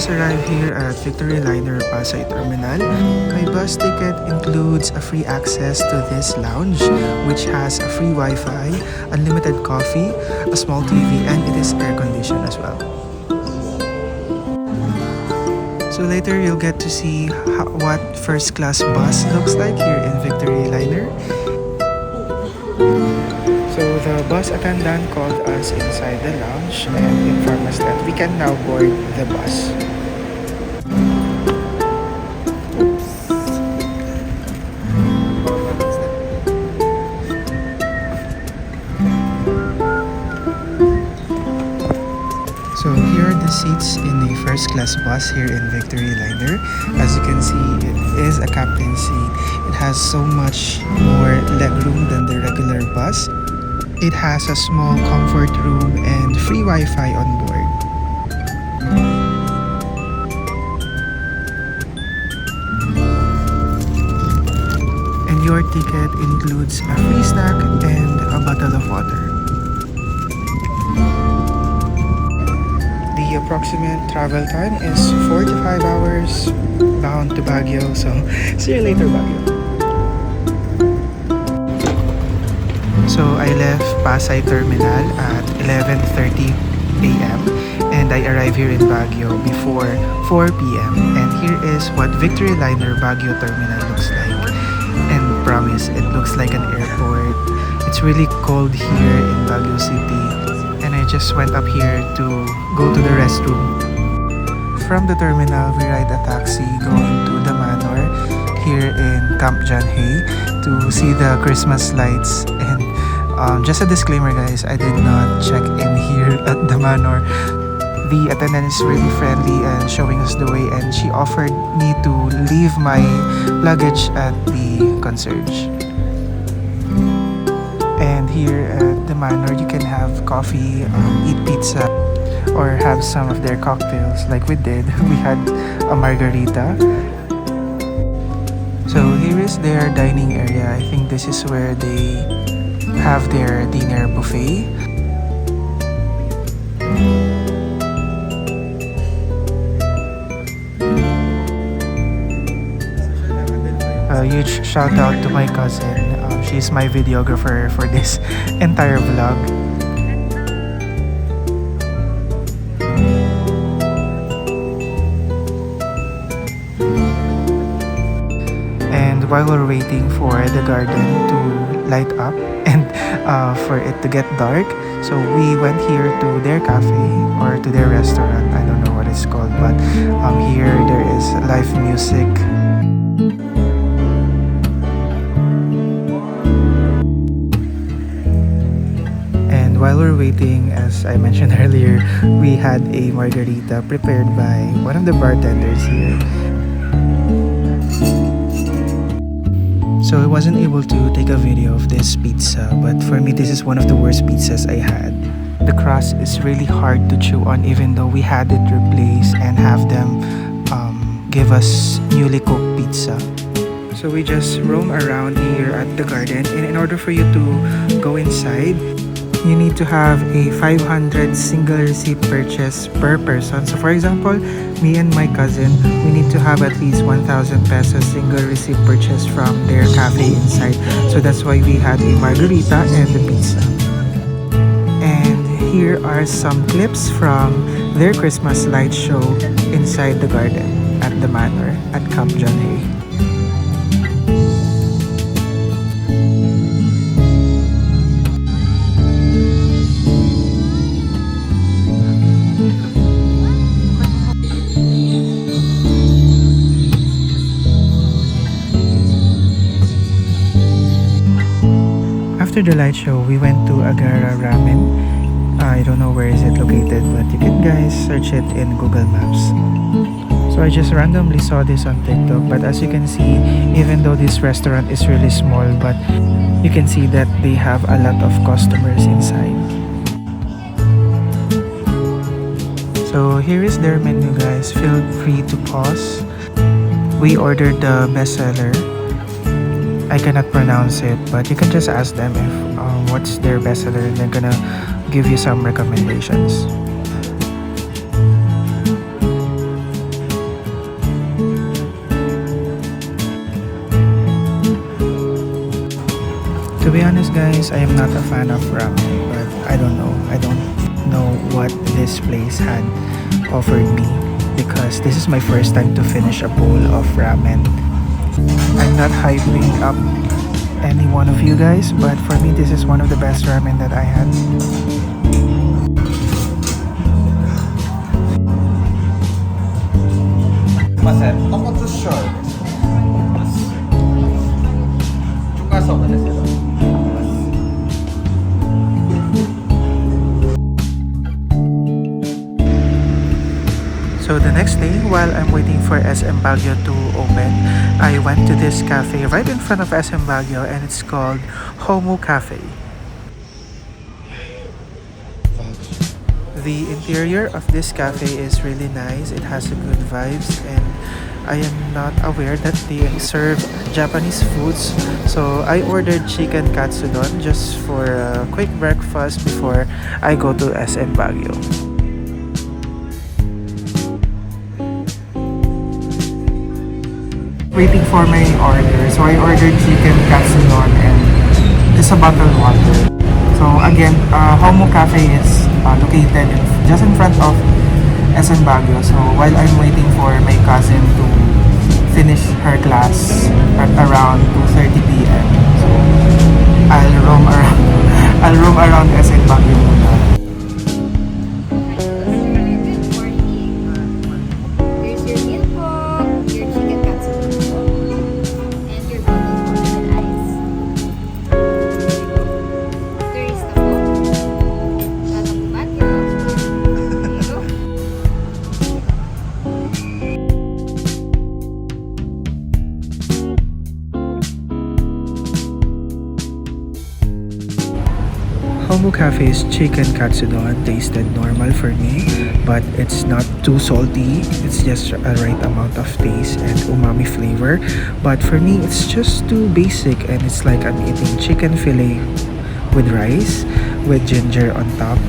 just arrived here at Victory Liner Pasay Terminal. My bus ticket includes a free access to this lounge, which has a free Wi-Fi, unlimited coffee, a small TV, and it is air-conditioned as well. So later you'll get to see what first-class bus looks like here in Victory Liner. So the bus attendant called us inside the lounge and informed us that we can now board the bus. So here are the seats in the first class bus here in Victory Liner. As you can see, it is a captain seat. It has so much more legroom than the regular bus. It has a small comfort room and free Wi-Fi on board. And your ticket includes a free snack and a bottle of water. The approximate travel time is 4 to 5 hours bound to Baguio. So see you later, Baguio. So I left Pasay Terminal at 11:30 a.m. and I arrived here in Baguio before 4 p.m. And here is what Victory Liner Baguio Terminal looks like. And promise, it looks like an airport. It's really cold here in Baguio City. And I just went up here to go to the restroom. From the terminal, we ride a taxi going to the manor here in Camp John Hay to see the Christmas lights. And just a disclaimer guys, I did not check in here at the manor. The attendant is really friendly and showing us the way, and she offered me to leave my luggage at the concierge. And here at the manor, you can have coffee, eat pizza, or have some of their cocktails like we did. We had a margarita. So here is their dining area. I think this is where they have their dinner buffet. A huge shout out to my cousin. She's my videographer for this entire vlog. And while we're waiting for the garden to light up and for it to get dark, so we went here to their cafe or to their restaurant. I don't know what it's called, but here there is live music. And while we're waiting, as I mentioned earlier, we had a margarita prepared by one of the bartenders here. So I wasn't able to take a video of this pizza, but for me this is one of the worst pizzas I had. The crust is really hard to chew on even though we had it replaced and have them give us newly cooked pizza. So we just roam around here at the garden, and in order for you to go inside, you need to have a 500 single receipt purchase per person. So for example, me and my cousin, we need to have at least 1,000 pesos single receipt purchase from their cafe inside. So that's why we had a margarita and a pizza. And here are some clips from their Christmas light show inside the garden at the manor at Camp John Hay. After the light show, we went to Agara Ramen. I don't know where is it located, but you can guys search it in Google Maps. So I just randomly saw this on TikTok, but as you can see, even though this restaurant is really small, but you can see that they have a lot of customers inside. So here is their menu guys, feel free to pause. We ordered the bestseller. I cannot pronounce it, but you can just ask them if what's their bestseller, and they're gonna give you some recommendations. To be honest guys, I am not a fan of ramen, but I don't know. I don't know what this place had offered me because this is my first time to finish a bowl of ramen. I'm not hyping up any one of you guys, but for me this is one of the best ramen that I had. Masarap. Tomato short. Chuka soba na sila. So the next day, while I'm waiting for SM Baguio to open, I went to this cafe right in front of SM Baguio and it's called Homo Cafe. The interior of this cafe is really nice. It has a good vibes and I am not aware that they serve Japanese foods. So I ordered chicken katsudon just for a quick breakfast before I go to SM Baguio. Waiting for my order. So I ordered chicken katsudon and just a bottled water. So again, Homo Cafe is located just in front of SM Baguio. So while I'm waiting for my cousin to finish her class at around 2:30 p.m. So I'll roam around I'll roam around SM Baguio muna. Here's your meal po, your chicken katsu po, and your bottled water and ice. There is the po. Tatapuan nyo. There you go. Homo Cafe's chicken katsudon tasted normal for me, but it's not too salty. It's just a right amount of taste and umami flavor. But for me, it's just too basic and it's like I'm eating chicken fillet with rice with ginger on top.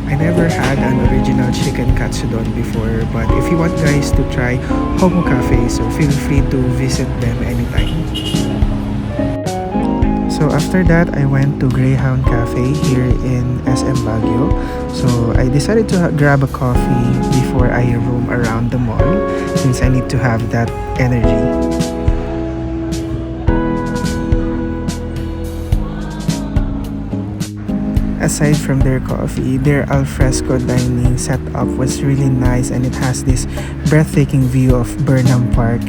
I never had an original chicken katsudon before, but if you want guys to try Homo Cafe, so feel free to visit them anytime. So after that, I went to Greyhound Cafe here in SM Baguio. So I decided to grab a coffee before I roam around the mall since I need to have that energy. Aside from their coffee, their alfresco dining setup was really nice and it has this breathtaking view of Burnham Park.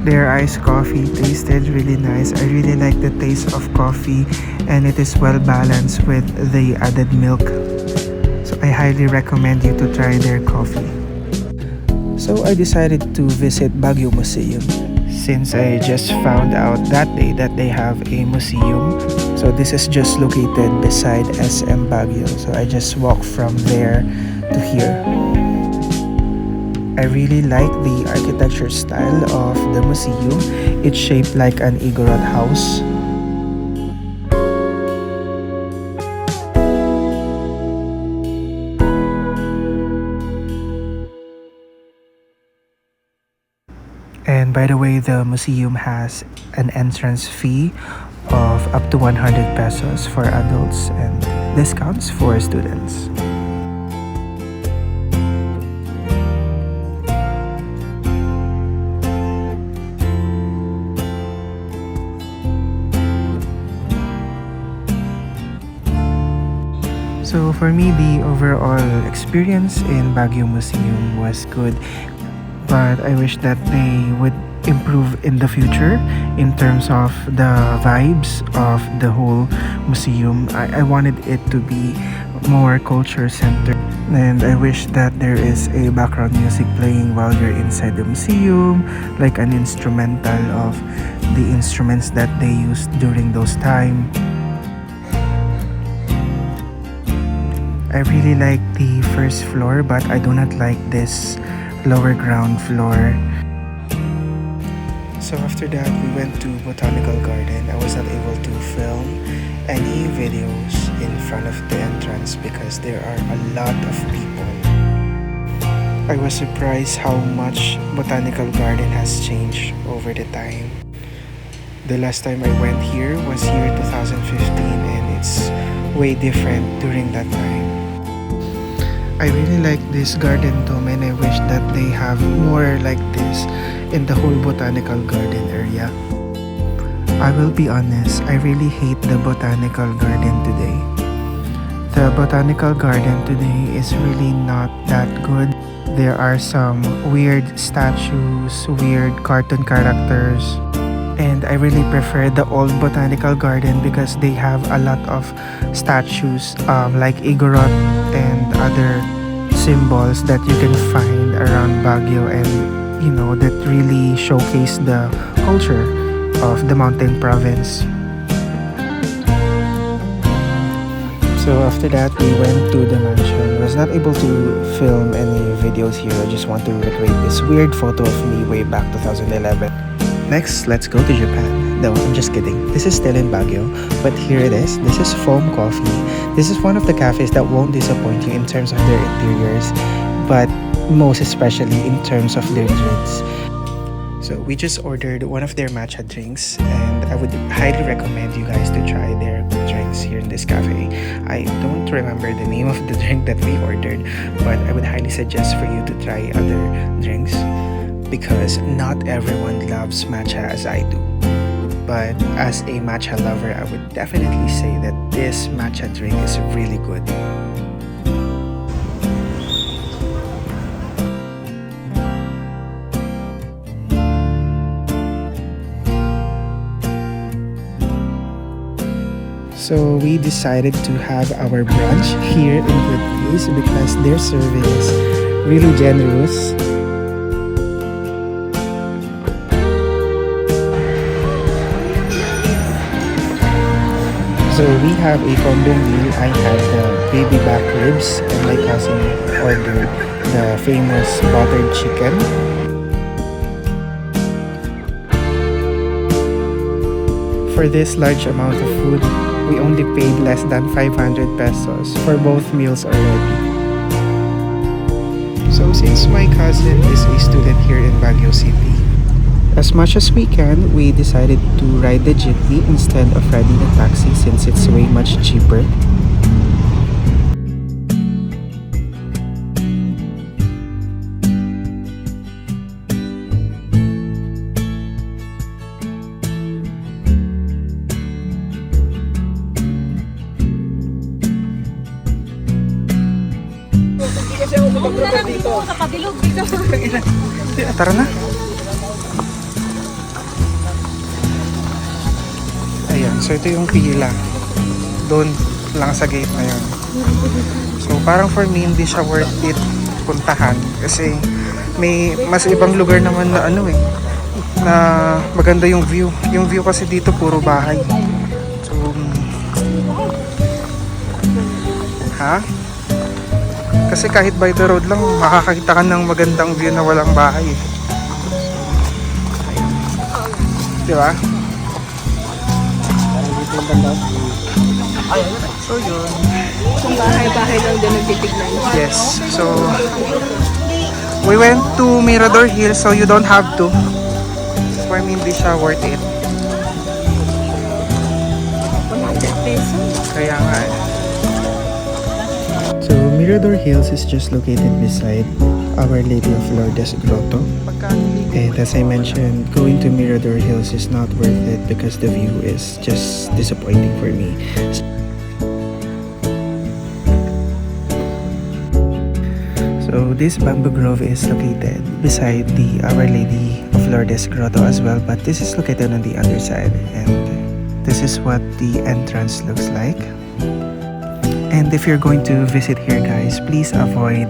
Their iced coffee tasted really nice. I really like the taste of coffee and it is well balanced with the added milk. So I highly recommend you to try their coffee. So I decided to visit Baguio Museum since I just found out that day that they have a museum. So this is just located beside SM Baguio. So I just walked from there to here. I really like the architecture style of the museum. It's shaped like an Igorot house. And by the way, the museum has an entrance fee of up to 100 pesos for adults and discounts for students. So for me, the overall experience in Baguio Museum was good, but I wish that they would improve in the future in terms of the vibes of the whole museum. I wanted it to be more culture centered, and I wish that there is a background music playing while you're inside the museum, like an instrumental of the instruments that they used during those time. I really like the first floor, but I do not like this lower ground floor. So after that, we went to Botanical Garden. I was not able to film any videos in front of the entrance because there are a lot of people. I was surprised how much Botanical Garden has changed over the time. The last time I went here was year 2015 and it's way different during that time. I really like this garden dome and I wish that they have more like this in the whole botanical garden area. I will be honest, I really hate the botanical garden today. The botanical garden today is really not that good. There are some weird statues, weird cartoon characters, and I really prefer the old botanical garden because they have a lot of statues like Igorot and other symbols that you can find around Baguio, and that really showcase the culture of the mountain province. So after that, we went to the mansion. I was not able to film any videos here. I just want to recreate this weird photo of me way back 2011. Next, let's go to Japan. No, I'm just kidding. This is still in Baguio, but here it is. This is Foam Coffee. This is one of the cafes that won't disappoint you in terms of their interiors, but most especially in terms of their drinks. So we just ordered one of their matcha drinks, and I would highly recommend you guys to try their drinks here in this cafe. I don't remember the name of the drink that we ordered, but I would highly suggest for you to try other drinks because not everyone loves matcha as I do. But as a matcha lover, I would definitely say that this matcha drink is really good. So we decided to have our brunch here in Good Place because their service is really generous. So we have a combo meal. I had the baby back ribs and my cousin ordered the famous buttered chicken. For this large amount of food, we only paid less than 500 pesos for both meals already. So since my cousin is a student here in Baguio City, as much as we can, we decided to ride the jeepney instead of riding a taxi since it's way much cheaper. Tara na. Ayan, so ito yung pila. Doon lang sa gate na yun. So parang for me, hindi siya worth it puntahan. Kasi may mas ibang lugar naman na na maganda yung view. Yung view kasi dito puro bahay. So, kasi kahit by the road lang, makakakita ka ng magandang view na walang bahay. Diba? So yun. Kung bahay-bahay lang din nagtitignan. Yes. So, we went to Mirador Hill so you don't have to. For me, hindi siya worth it. 100 pesos. Kaya nga eh. So, Mirador Hills is just located beside Our Lady of Lourdes Grotto. And as I mentioned, going to Mirador Hills is not worth it because the view is just disappointing for me. So this bamboo grove is located beside the Our Lady of Lourdes Grotto as well, but this is located on the other side, and this is what the entrance looks like. And if you're going to visit here, guys, please avoid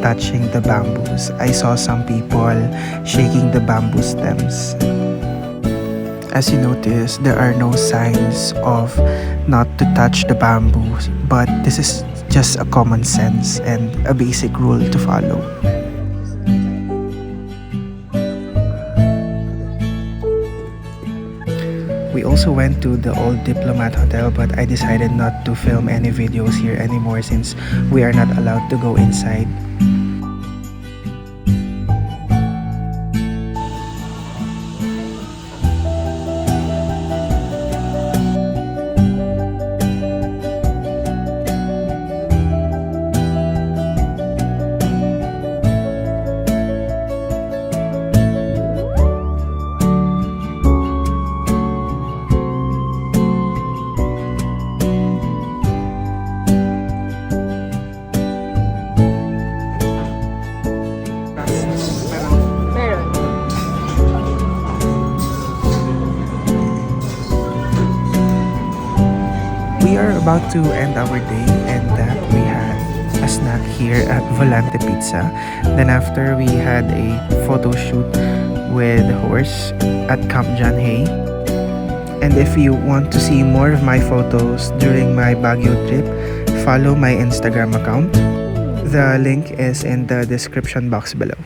touching the bamboos. I saw some people shaking the bamboo stems. As you notice, there are no signs of not to touch the bamboos, but this is just a common sense and a basic rule to follow. We also went to the old Diplomat Hotel, but I decided not to film any videos here anymore since we are not allowed to go inside. about to end our day, and that we had a snack here at Volante Pizza. Then after, we had a photo shoot with horse at Camp John Hay. And if you want to see more of my photos during my Baguio trip, follow my Instagram account. The link is in the description box below.